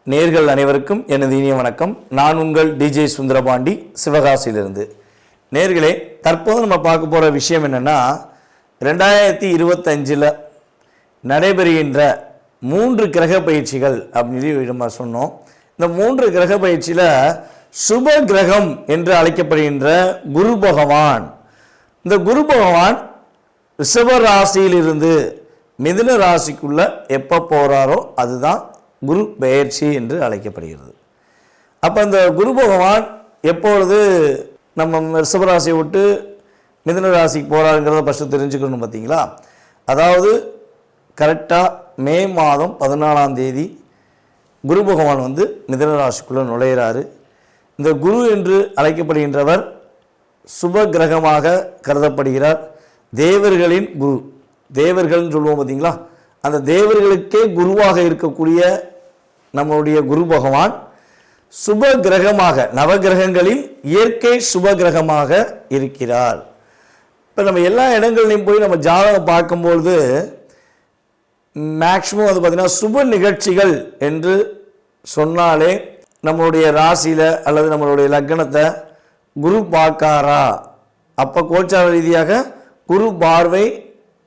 நேர்கள் அனைவருக்கும் எனது இனிய வணக்கம். நான் உங்கள் டிஜே சுந்தரபாண்டி, சிவகாசியிலிருந்து. நேர்களே, தற்போது நம்ம பார்க்க போகிற விஷயம் என்னென்னா, 2025 நடைபெறுகின்ற 3 கிரக பயிற்சிகள் அப்படின்னு நம்ம சொன்னோம். இந்த 3 கிரக பயிற்சியில் சுப கிரகம் என்று அழைக்கப்படுகின்ற குரு பகவான், இந்த குரு பகவான் ரிஷப ராசியிலிருந்து மிதுன ராசிக்குள்ள எப்போ போகிறாரோ அதுதான் குரு பெயர்ச்சி என்று அழைக்கப்படுகிறது. அப்போ இந்த குரு பகவான் எப்பொழுது நம்ம ரிஷபராசியை விட்டு மிதுன ராசிக்கு போகிறாருங்கிறத ஃபஸ்ட்டு தெரிஞ்சுக்கணும். பார்த்தீங்களா, அதாவது கரெக்டாக மே மாதம் 14ஆம் தேதி குரு பகவான் மிதுன ராசிக்குள்ளே நுழையிறாரு. இந்த குரு என்று அழைக்கப்படுகின்றவர் சுப கிரகமாக கருதப்படுகிறார். தேவர்களின் குரு, தேவர்கள்னு சொல்லுவோம் பார்த்தீங்களா, அந்த தேவர்களுக்கே குருவாக இருக்கக்கூடிய நம்மளுடைய குரு பகவான் சுப கிரகமாக, நவகிரகங்களில் இயற்கை சுப கிரகமாக இருக்கிறார். இப்போ நம்ம எல்லா இடங்கள்லையும் போய் நம்ம ஜாதகம் பார்க்கும்பொழுது மேக்சிமம் பார்த்திங்கன்னா சுப நிகழ்ச்சிகள் என்று சொன்னாலே நம்மளுடைய ராசியில் அல்லது நம்மளுடைய லக்னத்தை குரு பார்க்காரா, அப்போ கோச்சார ரீதியாக குரு பார்வை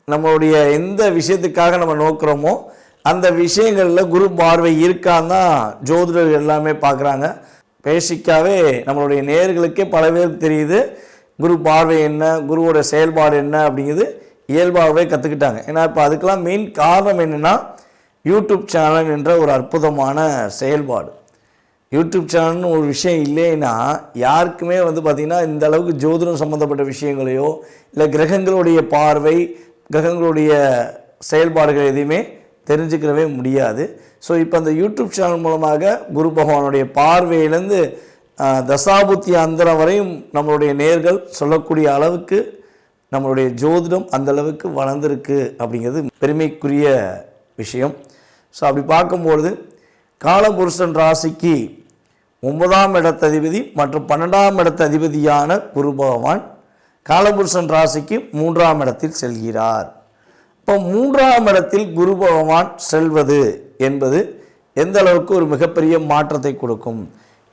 நம்மளுடைய எந்த விஷயத்துக்காக நம்ம நோக்கிறோமோ அந்த விஷயங்களில் குரு பார்வை இருக்கான்னு தான் ஜோதிடர்கள் எல்லாமே பார்க்குறாங்க. பேசிக்காகவே நம்மளுடைய நேயர்களுக்கே பல பேருக்கு தெரியுது குரு பார்வை என்ன, குருவோட செயல்பாடு என்ன அப்படிங்கிறது இயல்பாகவே கற்றுக்கிட்டாங்க. ஏன்னா இப்போ அதுக்கெல்லாம் மெயின் காரணம் என்னென்னா, யூடியூப் சேனல் என்ற ஒரு அற்புதமான செயல்பாடு. யூடியூப் சேனல்னு ஒரு விஷயம் இல்லைன்னா யாருக்குமே பார்த்திங்கன்னா இந்த அளவுக்கு ஜோதிடம் சம்மந்தப்பட்ட விஷயங்களையோ இல்லை கிரகங்களுடைய பார்வை, கிரகங்களுடைய செயல்பாடுகள் எதையுமே தெரிஞ்சுக்கிறவே முடியாது. ஸோ இப்போ அந்த யூடியூப் சேனல் மூலமாக குரு பகவானுடைய பார்வையிலேருந்து தசாபுத்தி அந்தரம் வரையும் நம்மளுடைய நேர்கள் சொல்லக்கூடிய அளவுக்கு நம்மளுடைய ஜோதிடம் அந்தளவுக்கு வளர்ந்துருக்கு அப்படிங்கிறது பெருமைக்குரிய விஷயம். ஸோ அப்படி பார்க்கும்பொழுது காலபுருஷன் ராசிக்கு 9ஆம் இடத்ததிபதி மற்றும் 12ஆம் இடத்ததிபதியான குரு பகவான் காலபுருஷன் ராசிக்கு 3ஆம் இடத்தில் செல்கிறார். இப்போ 3ஆம் இடத்தில் குரு பகவான் செல்வது என்பது எந்த அளவுக்கு ஒரு மிகப்பெரிய மாற்றத்தை கொடுக்கும்,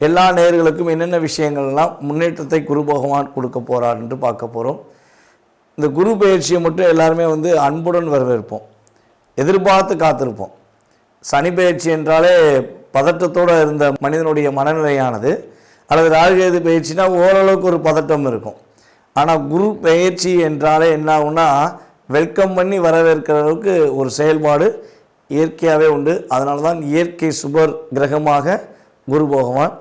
எல்லா நேயர்களுக்கும் என்னென்ன விஷயங்கள்லாம் முன்னேற்றத்தை குரு பகவான் கொடுக்க போகிறார் என்று பார்க்க போகிறோம். இந்த குரு பயிற்சியை மட்டும் எல்லாருமே அன்புடன் வரவேற்போம், எதிர்பார்த்து காத்திருப்போம். சனி பயிற்சி என்றாலே பதட்டத்தோடு இருந்த மனிதனுடைய மனநிலையானது, அல்லது ராகுகேது பயிற்சினா ஓரளவுக்கு ஒரு பதட்டம் இருக்கும். ஆனால் குரு பயிற்சி என்றாலே என்ன ஆகும்னா, வெல்கம் பண்ணி வரவேற்கிற அளவுக்கு ஒரு செயல்பாடு இயற்கையாகவே உண்டு. அதனால தான் இயற்கை சுபர் கிரகமாக குரு பகவான்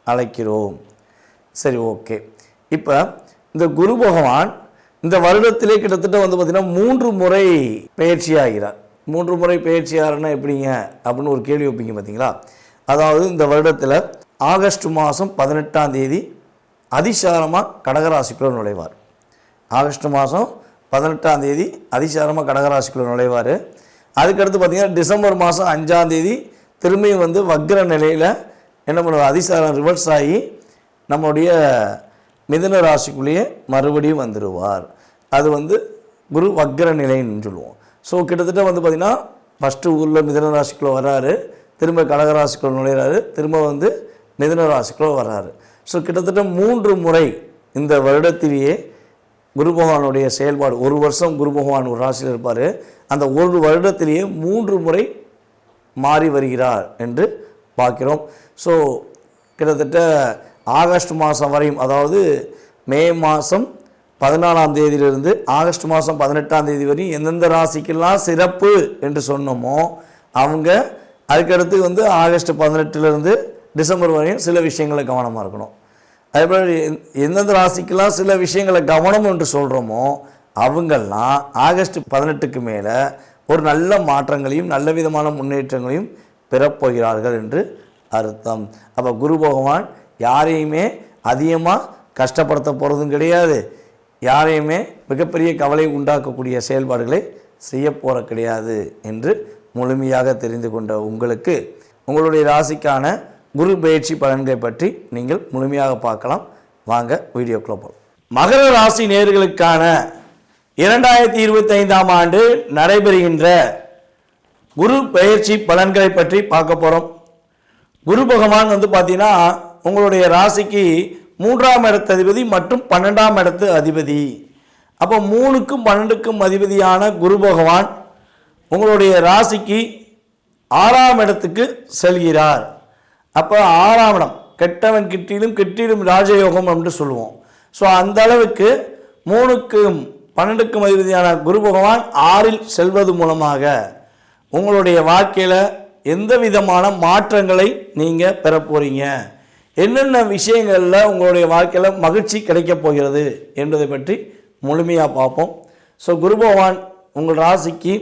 அழைக்கிறோம். சரி, ஓகே. இப்போ இந்த குரு பகவான் இந்த வருடத்திலே கிட்டத்தட்ட பார்த்திங்கன்னா 3 முறை பயிற்சி ஆகிறார். 3 முறை பயிற்சி ஆகிறன்னா எப்படிங்க அப்படின்னு ஒரு கேள்வி வைப்பீங்க பார்த்தீங்களா. அதாவது இந்த வருடத்தில் ஆகஸ்ட் மாதம் 18ஆம் தேதி அதிசாரமாக கடகராசிக்குள்ளே நுழைவார். ஆகஸ்ட் மாதம் 18ஆம் தேதி அதிசாரமாக கடகராசிக்குள்ளே நுழைவார். அதுக்கடுத்து பார்த்திங்கன்னா டிசம்பர் மாதம் 5ஆம் தேதி திரும்பியும் வக்ர நிலையில் என்ன பண்ணுவார், அதிசாரம் ரிவர்ஸ் ஆகி நம்மளுடைய மிதுன ராசிக்குள்ளேயே மறுபடியும் வந்துடுவார். அது குரு வக்ர நிலைன்னு சொல்லுவோம். ஸோ கிட்டத்தட்ட பார்த்திங்கன்னா ஃபஸ்ட்டு ஊரில் மிதுன ராசிக்குள்ளே வர்றாரு, திரும்ப கடகராசிக்குள்ளே நுழைகிறாரு, திரும்ப மிதுன ராசிக்குள்ளே வர்றாரு. ஸோ கிட்டத்தட்ட 3 முறை இந்த வருடத்திலேயே குரு பகவானுடைய செயல்பாடு. ஒரு வருஷம் குரு பகவான் ஒரு ராசியில் இருப்பார், அந்த ஒரு வருடத்திலேயே 3 முறை மாறி வருகிறார் என்று பார்க்கிறோம். ஸோ கிட்டத்தட்ட ஆகஸ்ட் மாதம் வரையும், அதாவது மே மாதம் 14ஆம் தேதியிலிருந்து ஆகஸ்ட் மாதம் 18ஆம் தேதி வரையும் எந்தெந்த ராசிக்கெல்லாம் சிறப்பு என்று சொன்னோமோ அவங்க அதுக்கடுத்து ஆகஸ்ட் 18லேருந்து டிசம்பர் வரையும் சில விஷயங்களை கவனமாக இருக்கணும். அதேபோல் எந்தெந்த ராசிக்கெல்லாம் சில விஷயங்களை கவனம் என்று சொல்கிறோமோ அவங்கெல்லாம் ஆகஸ்ட் 18க்கு மேலே ஒரு நல்ல மாற்றங்களையும் நல்ல விதமான முன்னேற்றங்களையும் பெறப்போகிறார்கள் என்று அர்த்தம். அப்போ குரு பகவான் யாரையுமே அதிகமாக கஷ்டப்படுத்த போகிறதும் கிடையாது, யாரையுமே மிகப்பெரிய கவலை உண்டாக்கக்கூடிய செயல்பாடுகளை செய்ய போகிற கிடையாது என்று முழுமையாக தெரிந்து கொண்ட உங்களுக்கு உங்களுடைய ராசிக்கான குரு பயிற்சி பலன்களை பற்றி நீங்கள் முழுமையாக பார்க்கலாம். வாங்க வீடியோக்குள்ள போகலாம். மகர ராசி நேயர்களுக்கான 2025ஆம் ஆண்டு நடைபெறுகின்ற குரு பயிற்சி பலன்களை பற்றி பார்க்க போகிறோம். குரு பகவான் வந்து பார்த்தீங்கன்னா உங்களுடைய ராசிக்கு 3ஆம் இடத்து அதிபதி மற்றும் 12ஆம் இடத்து அதிபதி. அப்போ 3க்கும் 12க்கும் அதிபதியான குரு பகவான் உங்களுடைய ராசிக்கு 6ஆம் இடத்துக்கு செல்கிறார். அப்போ 6ஆம் இடம் கெட்டவன் கிட்டிலும் கிட்டிலும் ராஜயோகம் என்று சொல்லுவோம். ஸோ அந்த அளவுக்கு 3க்கும் 12க்கும் அதிபதியான குரு பகவான் 6இல் செல்வது மூலமாக உங்களுடைய வாழ்க்கையில் எந்த விதமான மாற்றங்களை நீங்கள் பெற போகிறீங்க, என்னென்ன விஷயங்களில் உங்களுடைய வாழ்க்கையில் மகிழ்ச்சி கிடைக்கப் போகிறது என்பதை பற்றி முழுமையாக பார்ப்போம். ஸோ குரு பகவான் உங்கள் ராசிக்கு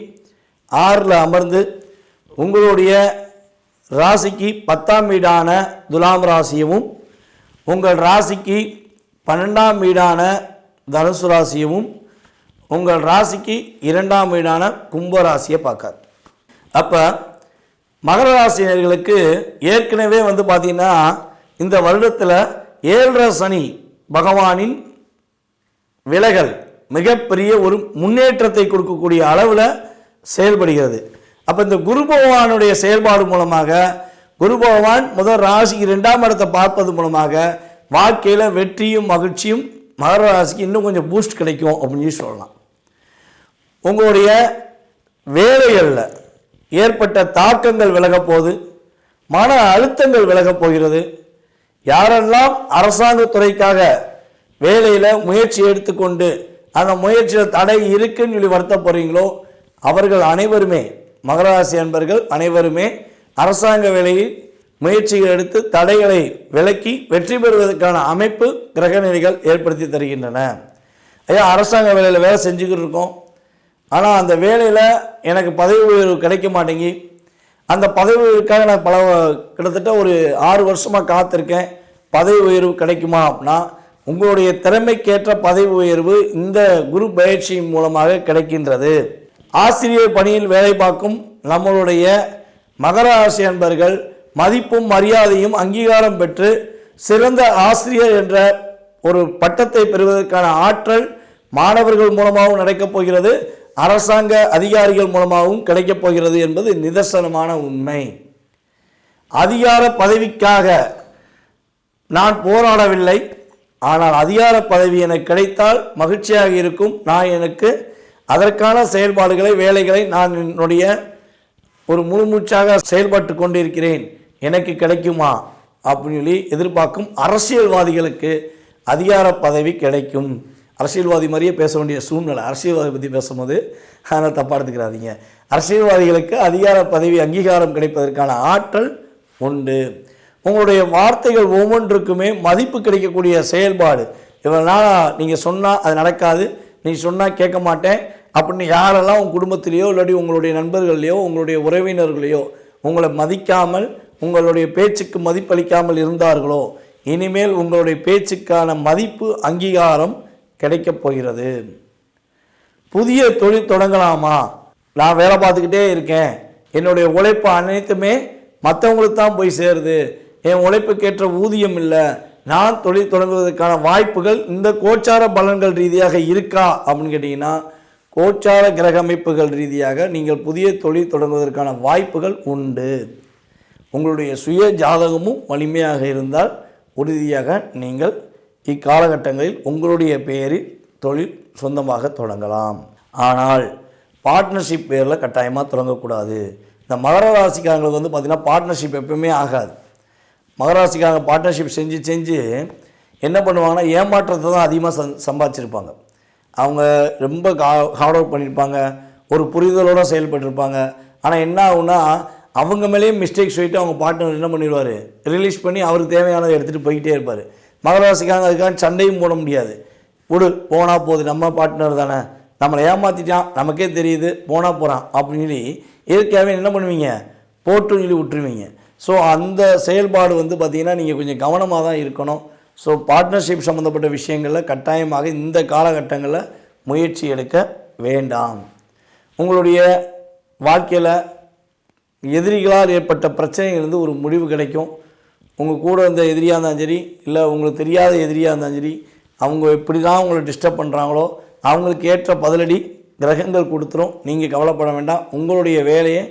6இல் அமர்ந்து உங்களுடைய ராசிக்கு 10ஆம் வீடான துலாம் ராசியவும் உங்கள் ராசிக்கு 12ஆம் வீடான தனுசு ராசியவும் உங்கள் ராசிக்கு 2ஆம் வீடான கும்ப ராசியை பார்க்கார். அப்போ மகர ராசினர்களுக்கு ஏற்கனவே வந்து பார்த்திங்கன்னா இந்த வருடத்தில் 7.5 சனி பகவானின் விலகல் மிகப்பெரிய ஒரு முன்னேற்றத்தை கொடுக்கக்கூடிய அளவில் செயல்படுகிறது. அப்போ இந்த குரு பகவானுடைய செயல்பாடு மூலமாக குரு பகவான் முதல் ராசிக்கு 2ஆம் இடத்தை பார்ப்பது மூலமாக வாழ்க்கையில் வெற்றியும் மகிழ்ச்சியும் மகர ராசிக்கு இன்னும் கொஞ்சம் பூஸ்ட் கிடைக்கும் அப்படின்னு சொல்லலாம். உங்களுடைய வேலைகளில் ஏற்பட்ட தாக்கங்கள் விலகப் போகுது, மன அழுத்தங்கள் விலகப் போகிறது. யாரெல்லாம் அரசாங்கத்துறைக்காக வேலையில் முயற்சி எடுத்துக்கொண்டு அந்த முயற்சியில் தடை இருக்குன்னு சொல்லி வருத்த போகிறீங்களோ அவர்கள் அனைவருமே மகராசி அன்பர்கள் அனைவருமே அரசாங்க வேலையில் முயற்சிகள் எடுத்து தடைகளை விலக்கி வெற்றி பெறுவதற்கான அமைப்பு கிரகநிலைகள் ஏற்படுத்தி தருகின்றன. ஐயா, அரசாங்க வேலையில் வேலை செஞ்சுக்கிட்டு இருக்கோம், ஆனால் அந்த வேலையில் எனக்கு பதவி உயர்வு கிடைக்க மாட்டேங்கி, அந்த பதவி உயர்வுக்காக நான் கிட்டத்தட்ட ஒரு 6 வருஷமாக காத்திருக்கேன், பதவி உயர்வு கிடைக்குமா அப்படின்னா உங்களுடைய திறமைக்கேற்ற பதவி உயர்வு இந்த குரு பயிற்சியின் மூலமாக கிடைக்கின்றது. ஆசிரியர் பணியில் வேலை பார்க்கும் நம்மளுடைய மகர ராசி அன்பர்கள் மதிப்பும் மரியாதையும் அங்கீகாரம் பெற்று சிறந்த ஆசிரியர் என்ற ஒரு பட்டத்தை பெறுவதற்கான ஆற்றல் மாணவர்கள் மூலமாகவும் நடக்கப் போகிறது, அரசாங்க அதிகாரிகள் மூலமாகவும் கிடைக்கப் போகிறது என்பது நிதர்சனமான உண்மை. அதிகார பதவிக்காக நான் போராடவில்லை, ஆனால் அதிகார பதவி எனக்கு கிடைத்தால் மகிழ்ச்சியாக இருக்கும், நான் எனக்கு அதற்கான செயல்பாடுகளை வேலைகளை நான் என்னுடைய ஒரு முழுமூச்சாக செயல்பட்டு கொண்டிருக்கிறேன், எனக்கு கிடைக்குமா அப்படின்னு சொல்லி எதிர்பார்க்கும் அரசியல்வாதிகளுக்கு அதிகார பதவி கிடைக்கும். அரசியல்வாதி மாதிரியே பேச வேண்டிய சூழ்நிலை, அரசியல்வாதி பற்றி பேசும்போது அதனால் தப்பாக எடுத்துக்கிறாதீங்க. அரசியல்வாதிகளுக்கு அதிகார பதவி அங்கீகாரம் கிடைப்பதற்கான ஆற்றல் உண்டு. உங்களுடைய வார்த்தைகள் ஒவ்வொன்றுக்குமே மதிப்பு கிடைக்கக்கூடிய செயல்பாடு. இவ்வளோ நாளாக நீங்கள் சொன்னால் அது நடக்காது, நீ சொன்னால் கேட்க மாட்டேன் அப்படின்னு யாரெல்லாம் உங்கள் குடும்பத்திலேயோ இல்லாட்டி உங்களுடைய நண்பர்களையோ உங்களுடைய உறவினர்களையோ உங்களை மதிக்காமல் உங்களுடைய பேச்சுக்கு மதிப்பளிக்காமல் இருந்தார்களோ இனிமேல் உங்களுடைய பேச்சுக்கான மதிப்பு அங்கீகாரம் கிடைக்கப் போகிறது. புதிய தொழில் தொடங்கலாமா, நான் வேலை பார்த்துக்கிட்டே இருக்கேன், என்னுடைய உழைப்பு அனைத்துமே மற்றவங்களுக்கு தான் போய் சேருது, என் உழைப்புக்கேற்ற ஊதியம் இல்லை, நான் தொழில் தொடங்குவதற்கான வாய்ப்புகள் இந்த கோச்சார பலன்கள் ரீதியாக இருக்கா அப்படின்னு கேட்டிங்கன்னா கோச்சார கிரக அமைப்புகள் ரீதியாக நீங்கள் புதிய தொழில் தொடங்குவதற்கான வாய்ப்புகள் உண்டு. உங்களுடைய சுய ஜாதகமும் வலிமையாக இருந்தால் உறுதியாக நீங்கள் இக்காலகட்டங்களில் உங்களுடைய பெயரில் தொழில் சொந்தமாக தொடங்கலாம். ஆனால் பார்ட்னர்ஷிப் பேரில் கட்டாயமாக தொடங்கக்கூடாது. இந்த மகர ராசிக்காரங்களுக்கு வந்து பார்த்திங்கன்னா பார்ட்னர்ஷிப் எப்பவுமே ஆகாது. மகராசிக்காரங்க பார்ட்னர்ஷிப் செஞ்சு என்ன பண்ணுவாங்கன்னா ஏமாற்றத்தை தான் அதிகமாக சம்பாதிச்சிருப்பாங்க. அவங்க ரொம்ப ஹார்ட் ஒர்க் பண்ணியிருப்பாங்க, ஒரு புரிதலோடு செயல்பட்டுருப்பாங்க. ஆனால் என்ன ஆகுனா அவங்க மேலேயே மிஸ்டேக்ஸ் சொல்லிட்டு அவங்க பார்ட்னர் என்ன பண்ணிடுவார், ரிலீஸ் பண்ணி அவருக்கு தேவையானதை எடுத்துகிட்டு போய்கிட்டே இருப்பார். மகராசிக்காரங்க அதுக்காக சண்டையும் போட முடியாது. போனால் போகுது, நம்ம பார்ட்னர் தானே, நம்மளை ஏமாற்றிட்டான் நமக்கே தெரியுது, போனால் போகிறான் அப்படின்னு சொல்லி இயற்கையாகவே என்ன பண்ணுவீங்க, போட்டுன்னு சொல்லி விட்டுருவீங்க. ஸோ அந்த செயல்பாடு வந்து பார்த்திங்கன்னா நீங்கள் கொஞ்சம் கவனமாக தான் இருக்கணும். ஸோ பார்ட்னர்ஷிப் சம்மந்தப்பட்ட விஷயங்களில் கட்டாயமாக இந்த காலகட்டங்களில் முயற்சி எடுக்க வேண்டாம். உங்களுடைய வாழ்க்கையில் எதிரிகளால் ஏற்பட்ட பிரச்சனைகளிலிருந்து ஒரு முடிவு கிடைக்கும். உங்கள் கூட இருந்த எதிரியாக இருந்தாலும் சரி, இல்லை உங்களுக்கு தெரியாத எதிரியாக இருந்தாலும் சரி, அவங்க எப்படி தான் உங்களை டிஸ்டர்ப் பண்ணுறாங்களோ அவங்களுக்கு ஏற்ற பதிலடி கிரகங்கள் கொடுத்துரும். நீங்கள் கவலைப்பட வேண்டாம், உங்களுடைய வேலையை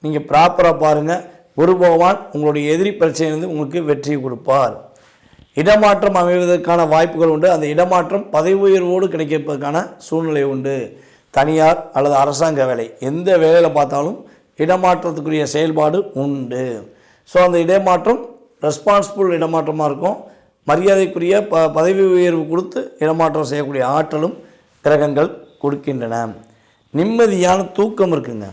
நீங்கள் ப்ராப்பராக பாருங்கள். குரு பகவான் உங்களுடைய எதிரி பிரச்சனையிலிருந்து உங்களுக்கு வெற்றி கொடுப்பார். இடமாற்றம் அமைவதற்கான வாய்ப்புகள் உண்டு. அந்த இடமாற்றம் பதவி உயர்வோடு கிடைப்பதற்கான சூழ்நிலை உண்டு. தனியார் அல்லது அரசாங்க வேலை, எந்த வேலையில் பார்த்தாலும் இடமாற்றத்துக்குரிய செயல்பாடு உண்டு. ஸோ அந்த இடமாற்றம் ரெஸ்பான்சிபிள் இடமாற்றமாக இருக்கும். மரியாதைக்குரிய பதவி உயர்வு கொடுத்து இடமாற்றம் செய்யக்கூடிய ஆற்றலும் கிரகங்கள் கொடுக்கின்றன. நிம்மதியான தூக்கம் இருக்குங்க.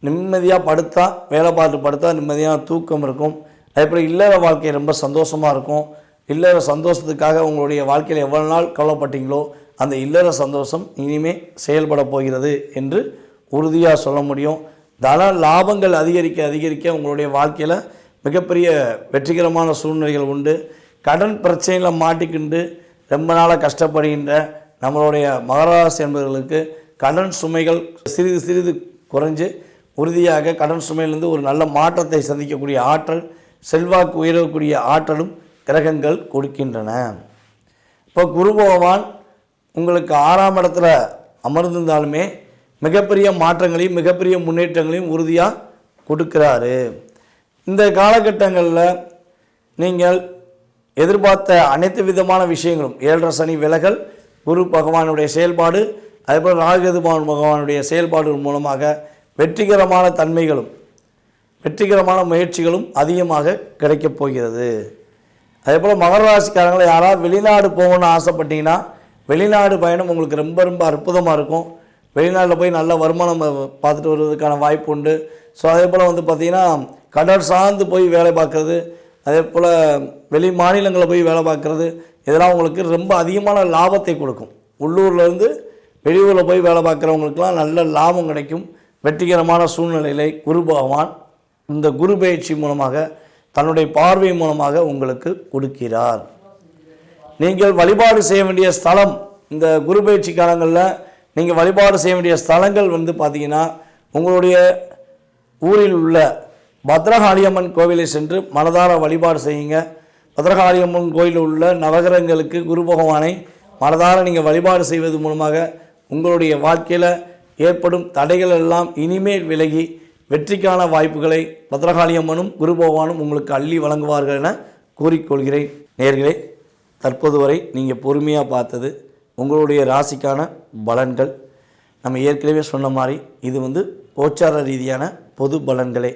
நிம்மதியாக படுத்தா, வேலை பார்த்து படுத்தா நிம்மதியான தூக்கம் இருக்கும். அதேபோல் இல்லற வாழ்க்கை ரொம்ப சந்தோஷமாக இருக்கும். இல்லற சந்தோஷத்துக்காக உங்களுடைய வாழ்க்கையில் எவ்வளோ நாள் கவலைப்பட்டீங்களோ அந்த இல்லற சந்தோஷம் இனிமேல் செயல்பட போகிறது என்று உறுதியாக சொல்ல முடியும். தன லாபங்கள் அதிகரிக்க அதிகரிக்க உங்களுடைய வாழ்க்கையில் மிகப்பெரிய வெற்றிகரமான சூழ்நிலைகள் உண்டு. கடன் பிரச்சனையில் மாட்டிக்கிண்டு ரொம்ப நாளாக கஷ்டப்படுகின்ற நம்மளுடைய மகராசி என்பவர்களுக்கு கடன் சுமைகள் சிறிது சிறிது குறைஞ்சு உறுதியாக கடன் சுமையிலிருந்து ஒரு நல்ல மாற்றத்தை சந்திக்கக்கூடிய ஆற்றல், செல்வாக்கு உயரக்கூடிய ஆற்றலும் கிரகங்கள் கொடுக்கின்றன. இப்போ குரு பகவான் உங்களுக்கு 6ஆம் இடத்துல அமர்ந்திருந்தாலுமே மிகப்பெரிய மாற்றங்களையும் மிகப்பெரிய முன்னேற்றங்களையும் உறுதியாக கொடுக்குறாரு. இந்த காலகட்டங்களில் நீங்கள் எதிர்பார்த்த அனைத்து விதமான விஷயங்களும் 7.5 சனி விலகல், குரு பகவானுடைய செயல்பாடு, அதேபோல் ராகு பகவானுடைய செயல்பாடுகள் மூலமாக வெற்றிகரமான தன்மைகளும் வெற்றிகரமான முயற்சிகளும் அதிகமாக கிடைக்கப் போகிறது. அதேபோல் மகர ராசிக்காரங்களை யாராவது வெளிநாடு போகணும்னு ஆசைப்பட்டீங்கன்னா வெளிநாடு பயணம் உங்களுக்கு ரொம்ப ரொம்ப அற்புதமாக இருக்கும். வெளிநாட்டில் போய் நல்ல வருமானம் பார்த்துட்டு வருவதற்கான வாய்ப்பு உண்டு. ஸோ அதே போல் பார்த்திங்கன்னா கடல் சார்ந்து போய் வேலை பார்க்குறது, அதே போல் வெளி மாநிலங்களில் போய் வேலை பார்க்குறது, இதெல்லாம் உங்களுக்கு ரொம்ப அதிகமான லாபத்தை கொடுக்கும். உள்ளூர்லேருந்து வெளியூரில் போய் வேலை பார்க்குறவங்களுக்கெல்லாம் நல்ல லாபம் கிடைக்கும். வெற்றிகரமான சூழ்நிலைகளை குரு பகவான் இந்த குரு பயிற்சி மூலமாக தன்னுடைய பார்வை மூலமாக உங்களுக்கு கொடுக்கிறார். நீங்கள் வழிபாடு செய்ய வேண்டிய ஸ்தலம், இந்த குரு பயிற்சி காலங்களில் நீங்கள் வழிபாடு செய்ய வேண்டிய ஸ்தலங்கள் பார்த்திங்கன்னா உங்களுடைய ஊரில் உள்ள பத்ரகாளியம்மன் கோவிலை சென்று மனதார வழிபாடு செய்யுங்க. பத்ரகாளியம்மன் கோயிலில் உள்ள நவகிரகங்களுக்கு குரு பகவானை மனதார நீங்கள் வழிபாடு செய்வது மூலமாக உங்களுடைய வாழ்க்கையில் ஏற்படும் தடைகள் எல்லாம் இனிமேல் விலகி வெற்றிக்கான வாய்ப்புகளை பத்ரகாளியம்மனும் குரு பகவானும் உங்களுக்கு அள்ளி வழங்குவார்கள் என கூறிக்கொள்கிறேன். நேயர்களே, தற்போது வரை நீங்கள் பொறுமையாக பார்த்தது உங்களுடைய ராசிக்கான பலன்கள். நம்ம ஏற்கனவே சொன்ன மாதிரி இது கோச்சார ரீதியான பொது பலன்களே.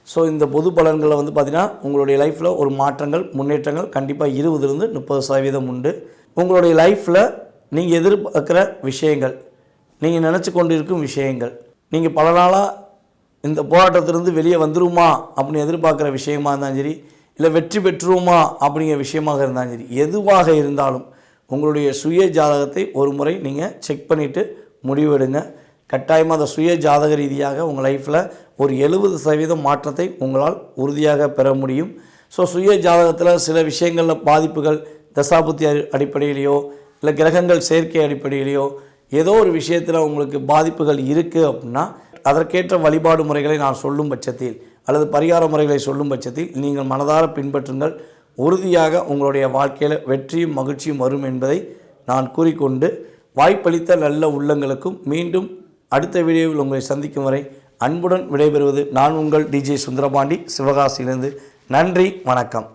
ஸோ இந்த பொது பலன்களில் பார்த்திங்கன்னா உங்களுடைய லைஃப்பில் ஒரு மாற்றங்கள் முன்னேற்றங்கள் கண்டிப்பாக 20-30% உண்டு. உங்களுடைய லைஃப்பில் நீங்கள் எதிர்பார்க்குற விஷயங்கள், நீங்கள் நினச்சி கொண்டு இருக்கும் விஷயங்கள், நீங்கள் பல நாளாக இந்த போராட்டத்திலிருந்து வெளியே வந்துருமா அப்படின்னு எதிர்பார்க்குற விஷயமா இருந்தாலும் சரி, இல்லை வெற்றி பெற்றுருமா அப்படிங்கிற விஷயமாக இருந்தாலும் சரி, எதுவாக இருந்தாலும் உங்களுடைய சுய ஜாதகத்தை ஒரு முறை நீங்கள் செக் பண்ணிவிட்டு முடிவெடுங்க. கட்டாயமாக அந்த சுய ஜாதக ரீதியாக உங்கள் லைஃப்பில் ஒரு 70% மாற்றத்தை உங்களால் உறுதியாக பெற முடியும். ஸோ சுய ஜாதகத்தில் சில விஷயங்களில் பாதிப்புகள் தசாபுத்தி அடிப்படையிலையோ இல்லை கிரகங்கள் சேர்க்கை அடிப்படையிலையோ ஏதோ ஒரு விஷயத்தில் உங்களுக்கு பாதிப்புகள் இருக்குது அப்படின்னா அதற்கேற்ற வழிபாடு முறைகளை நான் சொல்லும் பட்சத்தில் அல்லது பரிகார முறைகளை சொல்லும் பட்சத்தில் நீங்கள் மனதார பின்பற்றுங்கள். உறுதியாக உங்களுடைய வாழ்க்கையில் வெற்றியும் மகிழ்ச்சியும் வரும் என்பதை நான் கூறிக்கொண்டு வாய்ப்பளித்த நல்ல உள்ளங்களுக்கும் மீண்டும் அடுத்த வீடியோவில் உங்களை சந்திக்கும் வரை அன்புடன் விடைபெறுவது நான் உங்கள் டிஜே சுந்தரபாண்டி, சிவகாசியிலிருந்து. நன்றி, வணக்கம்.